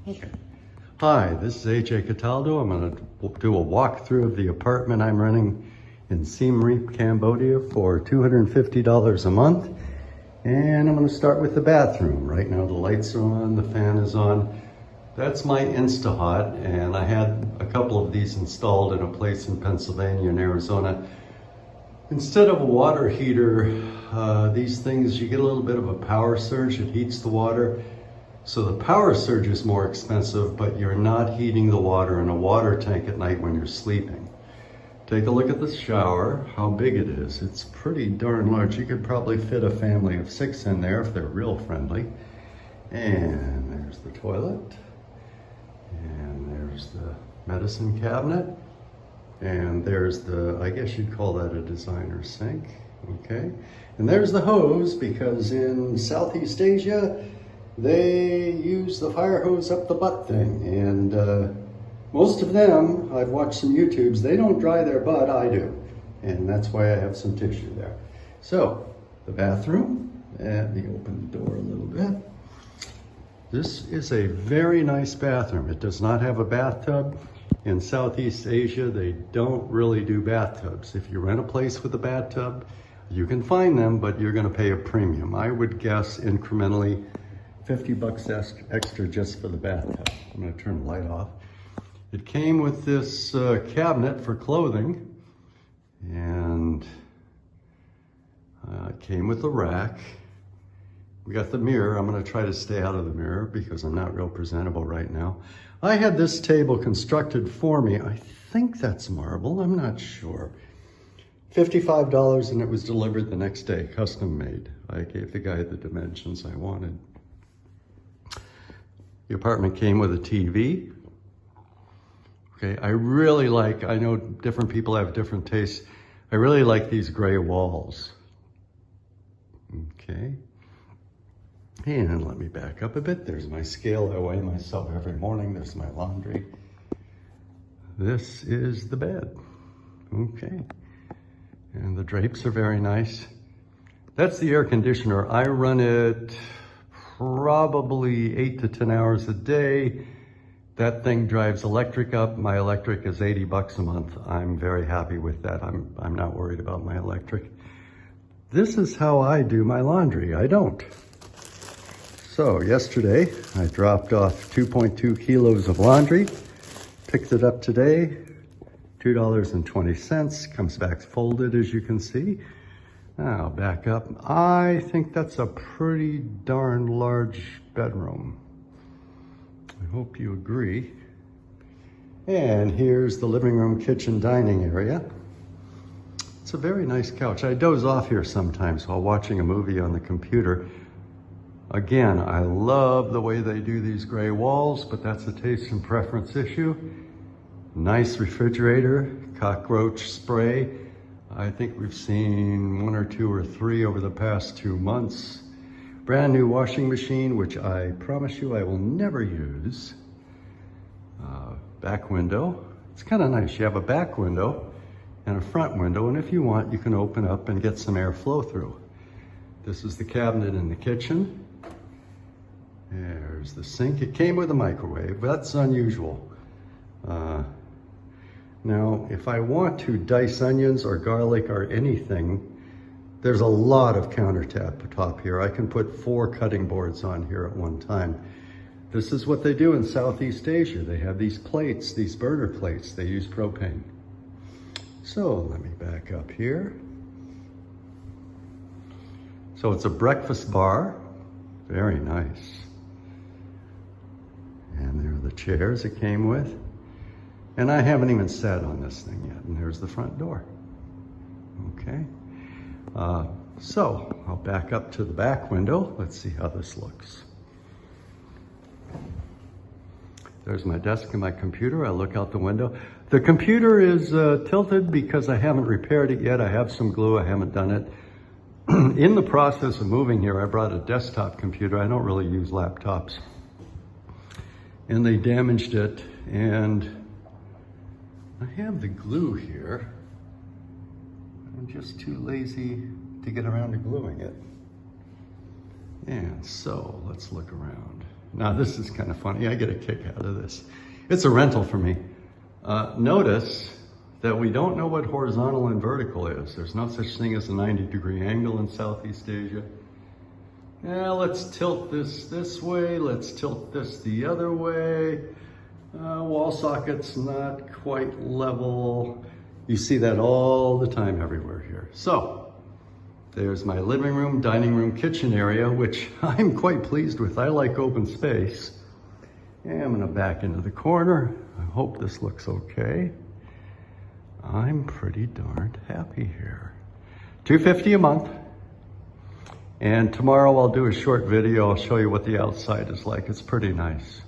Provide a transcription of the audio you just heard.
Okay. Hi, this is AJ Cataldo. I'm going to do a walkthrough of the apartment I'm renting in Siem Reap, Cambodia for $250 a month. And I'm going to start with the bathroom. Right now the lights are on, the fan is on. That's my Insta-Hot, and I had a couple of these installed in a place in Pennsylvania and Arizona. Instead of a water heater, these things, you get a little bit of a power surge. It heats the water. So the power surge is more expensive, but you're not heating the water in a water tank at night when you're sleeping. Take a look at the shower, how big it is. It's pretty darn large. You could probably fit a family of 6 in there if they're real friendly. And there's the toilet. And there's the medicine cabinet. And there's the, I guess you'd call that a designer sink, okay? And there's the hose, because in Southeast Asia, they use the fire hose up the butt thing. And most of them, I've watched some YouTubes, they don't dry their butt, I do. And that's why I have some tissue there. So, the bathroom, let me open the door a little bit. This is a very nice bathroom. It does not have a bathtub. In Southeast Asia, they don't really do bathtubs. If you rent a place with a bathtub, you can find them, but you're gonna pay a premium. I would guess incrementally $50 extra just for the bathtub. I'm gonna turn the light off. It came with this cabinet for clothing, and it came with a rack. We got the mirror. I'm gonna try to stay out of the mirror because I'm not real presentable right now. I had this table constructed for me. I think that's marble, I'm not sure. $55, and it was delivered the next day, custom made. I gave the guy the dimensions I wanted. The apartment came with a TV. Okay, I really like, I know different people have different tastes. I really like these gray walls. Okay. And let me back up a bit. There's my scale. I weigh myself every morning. There's my laundry. This is the bed. Okay. And the drapes are very nice. That's the air conditioner. I run it probably 8 to 10 hours a day. That thing drives electric up. My electric is $80 a month. I'm very happy with that. I'm not worried about my electric. This is how I do my laundry. I don't. So yesterday, I dropped off 2.2 kilos of laundry, picked it up today, $2.20, comes back folded as you can see. Now back up, I think that's a pretty darn large bedroom. I hope you agree. And here's the living room, kitchen, dining area. It's a very nice couch. I doze off here sometimes while watching a movie on the computer. Again, I love the way they do these gray walls, but that's a taste and preference issue. Nice refrigerator, cockroach spray. I think we've seen 1 or 2 or 3 over the past 2 months. Brand new washing machine, which I promise you I will never use. Back window. It's kind of nice. You have a back window and a front window, and if you want, you can open up and get some airflow through. This is the cabinet in the kitchen. There's the sink. It came with a microwave. That's unusual. Now, if I want to dice onions or garlic or anything, there's a lot of countertop top here. I can put 4 cutting boards on here at one time. This is what they do in Southeast Asia. They have these plates, these burner plates. They use propane. So let me back up here. So it's a breakfast bar. Very nice. And there are the chairs it came with. And I haven't even sat on this thing yet. And there's the front door. Okay. So I'll back up to the back window. Let's see how this looks. There's my desk and my computer. I look out the window. The computer is tilted because I haven't repaired it yet. I have some glue. I haven't done it. In the process of moving here, I brought a desktop computer. I don't really use laptops. And they damaged it. And I have the glue here. I'm just too lazy to get around to gluing it. And so let's look around. Now this is kind of funny. I get a kick out of this. It's a rental for me. Notice that we don't know what horizontal and vertical is. There's no such thing as a 90-degree angle in Southeast Asia. Yeah, let's tilt this way. Let's tilt this the other way. Wall socket's not quite level. You see that all the time everywhere here. So there's my living room, dining room, kitchen area, which I'm quite pleased with. I like open space. And I'm gonna back into the corner. I hope this looks okay. I'm pretty darned happy here. $250 a month. And tomorrow I'll do a short video. I'll show you what the outside is like. It's pretty nice.